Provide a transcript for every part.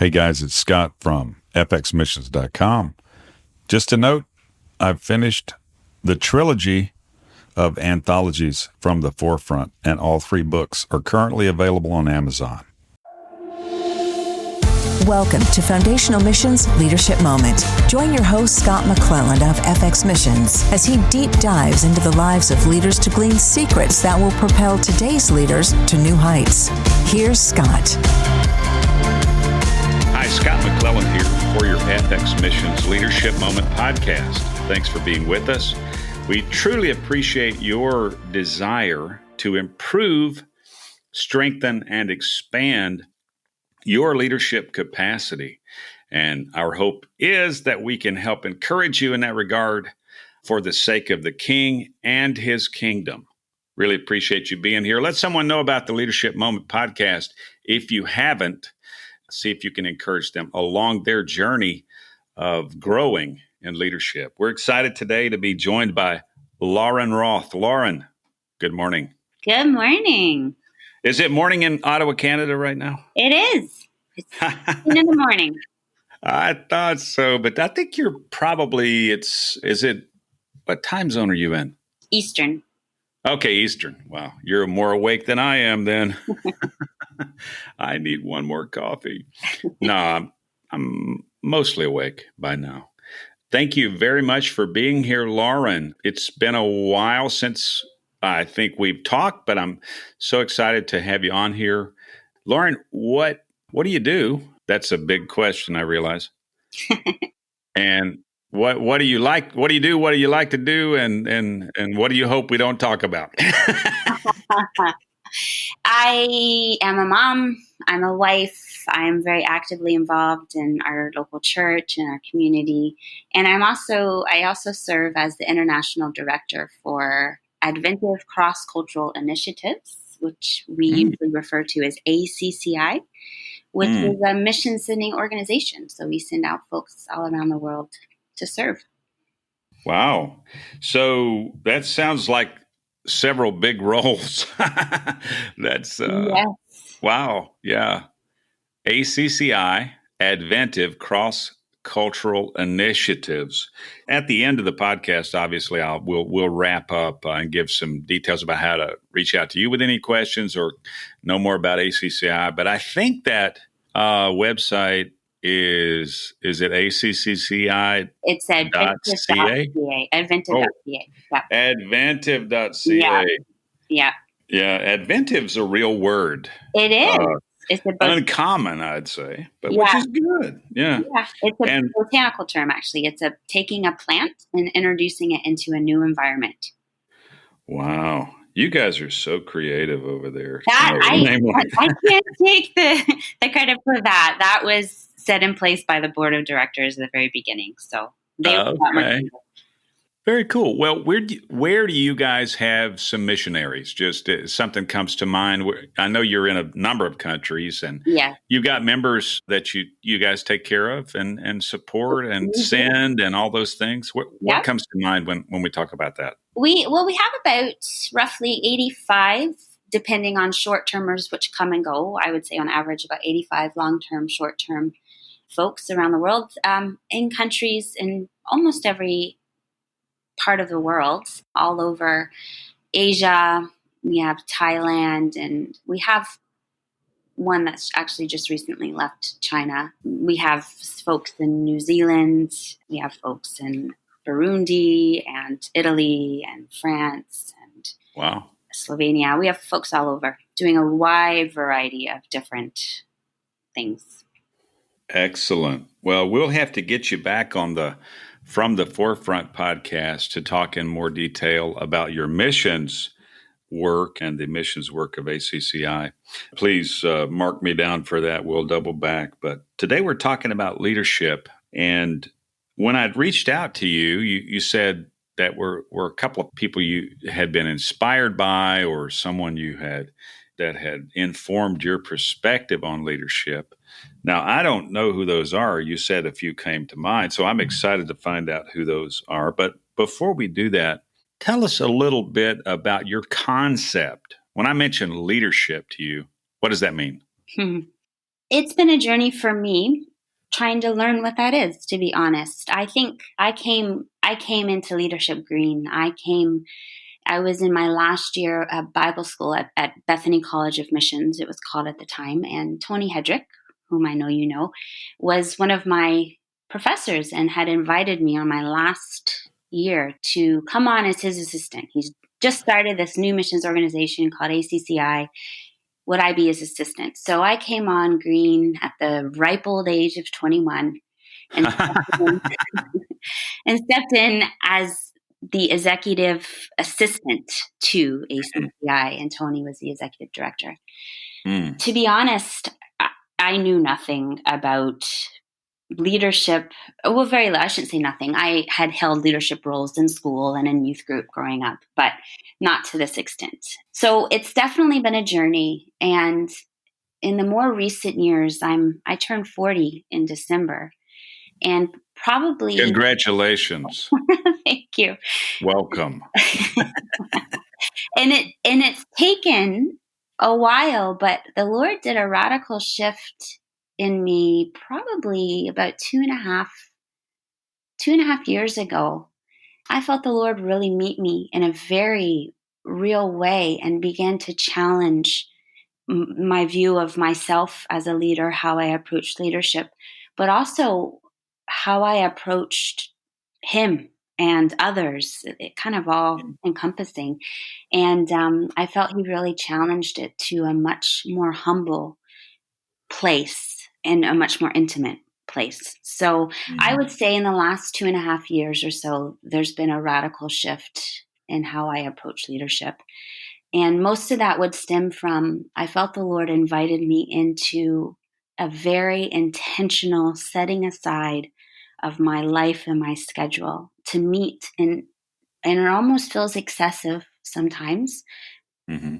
Hey guys, it's Scott from fxmissions.com. Just a note, I've finished the trilogy of anthologies from the forefront, and all 3 books are currently available on Amazon. Welcome to Foundational Missions Leadership Moment. Join your host, Scott McClelland of FX Missions, as he deep dives into the lives of leaders to glean secrets that will propel today's leaders to new heights. Here's Scott. Hi, Scott McClelland here for your FX Missions Leadership Moment podcast. Thanks for being with us. We truly appreciate your desire to improve, strengthen, and expand your leadership capacity. And our hope is that we can help encourage you in that regard for the sake of the King and his kingdom. Really appreciate you being here. Let someone know about the Leadership Moment podcast if you haven't. See if you can encourage them along their journey of growing in leadership. We're excited today to be joined by Lauren Roth. Lauren, good morning. Good morning. Is it morning in Ottawa, Canada right now? It is. It's 10 in the morning. I thought so, but I think you're probably, what time zone are you in? Eastern. Okay, Eastern. Wow, you're more awake than I am then. I need one more coffee. No, I'm mostly awake by now. Thank you very much for being here, Lauren. It's been a while since I think we've talked, but I'm so excited to have you on here. Lauren, what do you do? That's a big question, I realize. And what do you like? What do you do? What do you like to do? And what do you hope we don't talk about? I am a mom. I'm a wife. I'm very actively involved in our local church and our community. And I also serve as the International Director for Adventive Cross-Cultural Initiatives, which we usually refer to as ACCI, which is a mission sending organization. So we send out folks all around the world to serve. Wow. So that sounds like several big roles. That's Yes. Wow. Yeah. ACCI, Adventive Cross-Cultural Initiatives. At the end of the podcast, obviously, we'll wrap up and give some details about how to reach out to you with any questions or know more about ACCI. But I think that website is it ACCCI? It's adventive.ca. Adventive.ca. Yeah. Adventive.ca. Yeah. Yeah. Adventive's a real word. It is. It's uncommon, I'd say, but which is good. Yeah. It's a botanical term, actually. It's taking a plant and introducing it into a new environment. Wow. You guys are so creative over there. I can't take the credit for that. That was set in place by the board of directors at the very beginning. So they Very cool. Well, where do you guys have some missionaries? Just something comes to mind. I know you're in a number of countries, and you've got members that you guys take care of and support and send and all those things. What comes to mind when we talk about that? We have about roughly 85, depending on short-termers, which come and go. I would say on average about 85 long-term, short-term folks around the world, in countries in almost every part of the world, all over Asia. We have Thailand, and we have one that's actually just recently left China. We have folks in New Zealand. We have folks in Burundi and Italy and France and Slovenia. We have folks all over doing a wide variety of different things. Excellent. Well, we'll have to get you back on the From the Forefront podcast to talk in more detail about your missions work and the missions work of ACCI. Please mark me down for that. We'll double back. But today we're talking about leadership. And when I'd reached out to you, you said that were a couple of people you had been inspired by, or someone that had informed your perspective on leadership. Now, I don't know who those are. You said a few came to mind, so I'm excited to find out who those are. But before we do that, tell us a little bit about your concept. When I mention leadership to you, what does that mean? It's been a journey for me trying to learn what that is, to be honest. I think I came into leadership green. I was in my last year of Bible school at Bethany College of Missions, it was called at the time. And Tony Hedrick, whom I know you know, was one of my professors and had invited me on my last year to come on as his assistant. He's just started this new missions organization called ACCI. Would I be his assistant? So I came on green at the ripe old age of 21 and and stepped in as the executive assistant to ACCI, and Tony was the executive director. To be honest, I knew nothing about leadership. Well, I shouldn't say nothing. I had held leadership roles in school and in youth group growing up, but not to this extent. So it's definitely been a journey. And in the more recent years, I turned 40 in December, and probably Congratulations. Thank you. Welcome. And it's taken a while, but the Lord did a radical shift in me probably about two and a half years ago. I felt the Lord really meet me in a very real way and began to challenge my view of myself as a leader, how I approached leadership, but also how I approached him and others, it kind of all encompassing. And I felt he really challenged it to a much more humble place and a much more intimate place. So I would say in the last 2.5 years or so, there's been a radical shift in how I approach leadership. And most of that would stem from, I felt the Lord invited me into a very intentional setting aside of my life and my schedule to meet. And it almost feels excessive sometimes,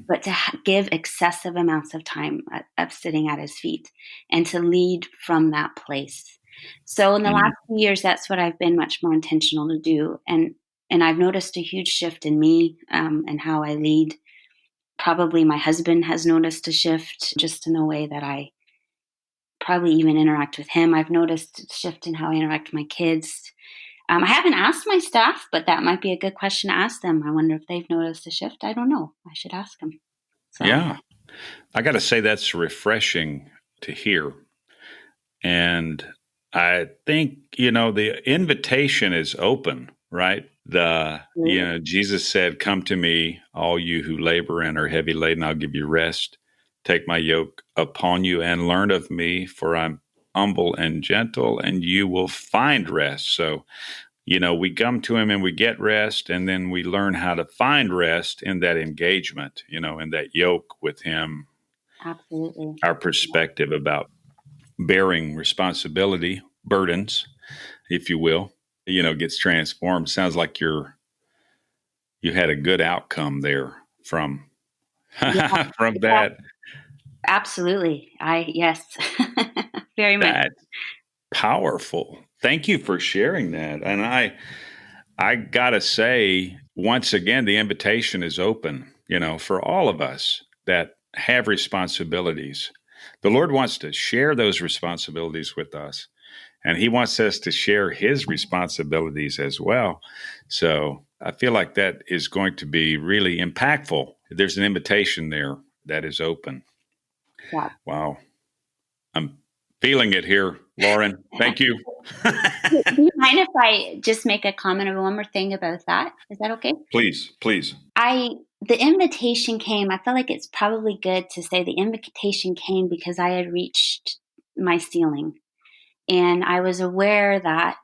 but to give excessive amounts of time of sitting at his feet and to lead from that place. So in the last few years, that's what I've been much more intentional to do. And I've noticed a huge shift in me and how I lead. Probably my husband has noticed a shift just in the way that I probably even interact with him. I've noticed a shift in how I interact with my kids. I haven't asked my staff, but that might be a good question to ask them. I wonder if they've noticed a shift. I don't know. I should ask them. So. Yeah. I got to say that's refreshing to hear. And I think, the invitation is open, right? Jesus said, "Come to me, all you who labor and are heavy laden, I'll give you rest. Take my yoke upon you and learn of me, for I'm humble and gentle, and you will find rest." So, we come to him and we get rest, and then we learn how to find rest in that engagement, in that yoke with him. Absolutely. Our perspective about bearing responsibility, burdens, if you will, gets transformed. Sounds like you had a good outcome there from that. Absolutely. Yes, very much. That's powerful. Thank you for sharing that. And I gotta say, once again, the invitation is open, for all of us that have responsibilities. The Lord wants to share those responsibilities with us, and he wants us to share his responsibilities as well. So I feel like that is going to be really impactful. There's an invitation there that is open. Yeah. Wow. I'm feeling it here, Lauren. Thank you. Do you mind if I just make a comment of one more thing about that? Is that okay? Please. The invitation came, I feel like it's probably good to say the invitation came because I had reached my ceiling. And I was aware that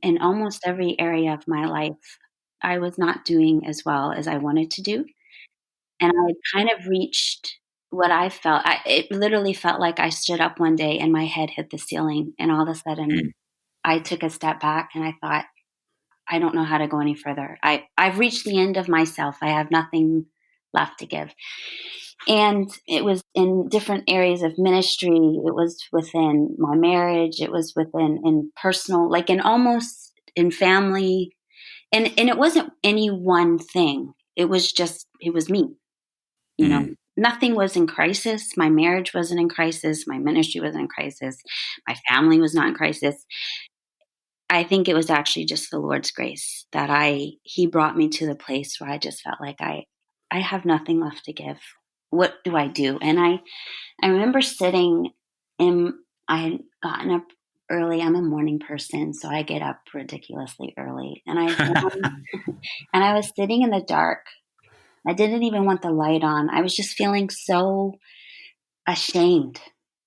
in almost every area of my life, I was not doing as well as I wanted to do. And I had kind of reached what I felt. It literally felt like I stood up one day and my head hit the ceiling. And all of a sudden, I took a step back and I thought, I don't know how to go any further. I've reached the end of myself. I have nothing left to give. And it was in different areas of ministry. It was within my marriage. It was in personal, like in family. And it wasn't any one thing. It was me, nothing was in crisis. My marriage wasn't in crisis. My ministry wasn't in crisis. My family was not in crisis. I think it was actually just the Lord's grace that he brought me to the place where I just felt like I have nothing left to give. What do I do? And I remember sitting I had gotten up early. I'm a morning person, so I get up ridiculously early. And and I was sitting in the dark. I didn't even want the light on. I was just feeling so ashamed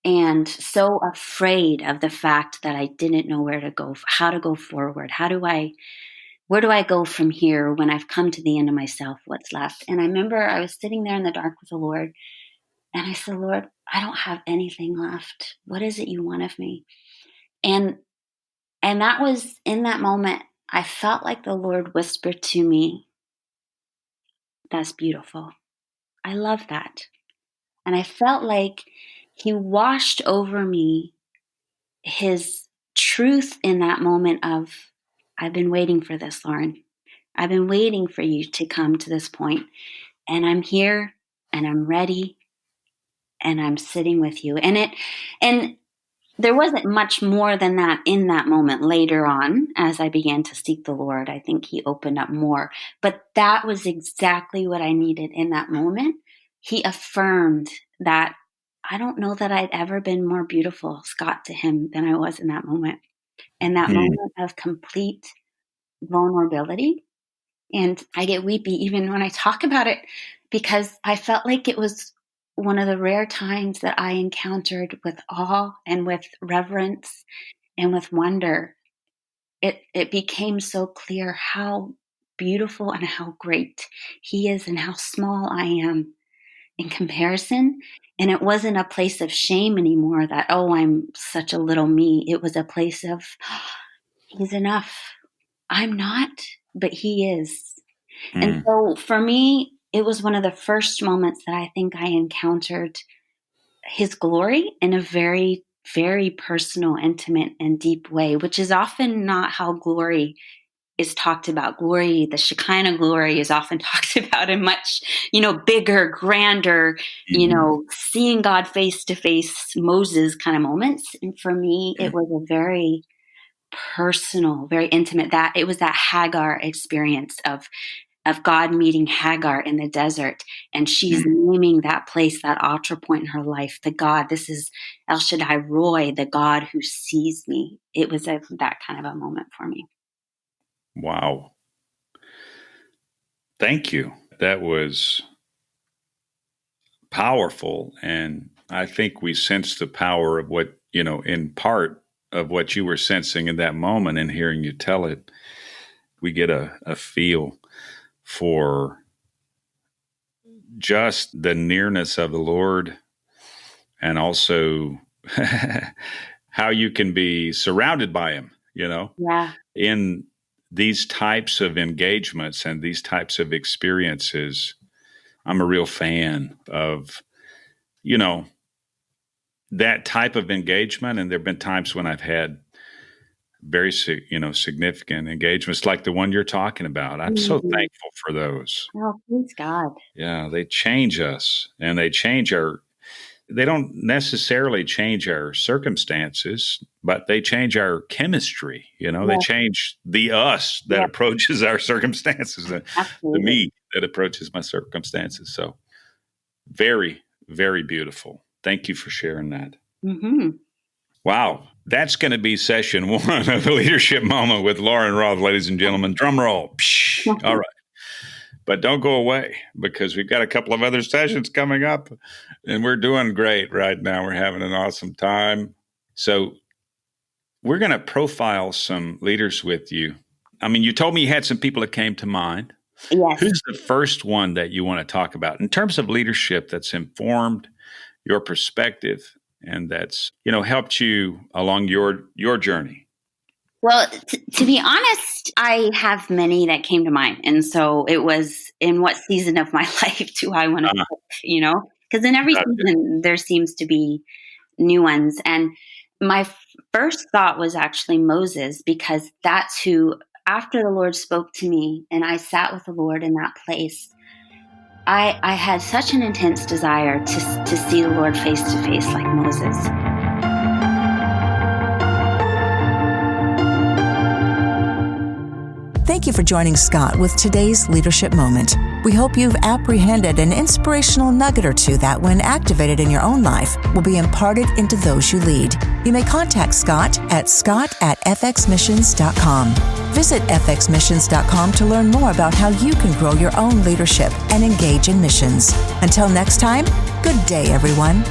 and so afraid of the fact that I didn't know where to go, how to go forward. Where do I go from here when I've come to the end of myself? What's left? And I remember I was sitting there in the dark with the Lord, and I said, Lord, I don't have anything left. What is it you want of me? And that was in that moment, I felt like the Lord whispered to me, that's beautiful. I love that. And I felt like he washed over me his truth in that moment of, I've been waiting for this, Lauren. I've been waiting for you to come to this point, and I'm here and I'm ready and I'm sitting with you. And there wasn't much more than that in that moment. Later on, as I began to seek the Lord, I think he opened up more. But that was exactly what I needed in that moment. He affirmed that I don't know that I'd ever been more beautiful, Scott, to him than I was in that moment. And that moment of complete vulnerability. And I get weepy even when I talk about it, because I felt like it was one of the rare times that I encountered with awe and with reverence and with wonder. It became so clear how beautiful and how great he is and how small I am in comparison. And it wasn't a place of shame anymore that, oh, I'm such a little me. It was a place of, he's enough. I'm not, but he is. And so for me, it was one of the first moments that I think I encountered his glory in a very, very personal, intimate, and deep way, which is often not how glory is talked about. Glory, the Shekinah glory, is often talked about in much, bigger, grander, seeing God face to face, Moses kind of moments. And for me, it was a very personal, very intimate, that it was that Hagar experience of God meeting Hagar in the desert. And she's naming that place, that altar point in her life, the God, this is El Shaddai Roy, the God who sees me. It was that kind of a moment for me. Wow. Thank you. That was powerful. And I think we sensed the power of what, in part of what you were sensing in that moment, and hearing you tell it, we get a feel for just the nearness of the Lord, and also how you can be surrounded by him, Yeah. in these types of engagements and these types of experiences. I'm a real fan of, that type of engagement. And there've been times when I've had very, significant engagements like the one you're talking about. I'm so thankful for those. Oh, please God. Yeah, they change us, and they don't necessarily change our circumstances, but they change our chemistry. They change the us that approaches our circumstances, the me that approaches my circumstances. So very, very beautiful. Thank you for sharing that. Mm-hmm. Wow. That's going to be session 1 of the Leadership Moment with Lauren Roth, ladies and gentlemen. Drum roll. All right. But don't go away, because we've got a couple of other sessions coming up, and we're doing great right now. We're having an awesome time. So we're going to profile some leaders with you. I mean, you told me you had some people that came to mind. Yes. Who's the first one that you want to talk about in terms of leadership that's informed your perspective and that's, helped you along your journey? Well, to be honest, I have many that came to mind. And so it was, in what season of my life do I want to pick, because in every season there seems to be new ones. And my first thought was actually Moses, because that's who, after the Lord spoke to me and I sat with the Lord in that place, I had such an intense desire to see the Lord face to face like Moses. Thank you for joining Scott with today's Leadership Moment. We hope you've apprehended an inspirational nugget or two that, when activated in your own life, will be imparted into those you lead. You may contact Scott at scott@fxmissions.com. Visit fxmissions.com to learn more about how you can grow your own leadership and engage in missions. Until next time, good day, everyone.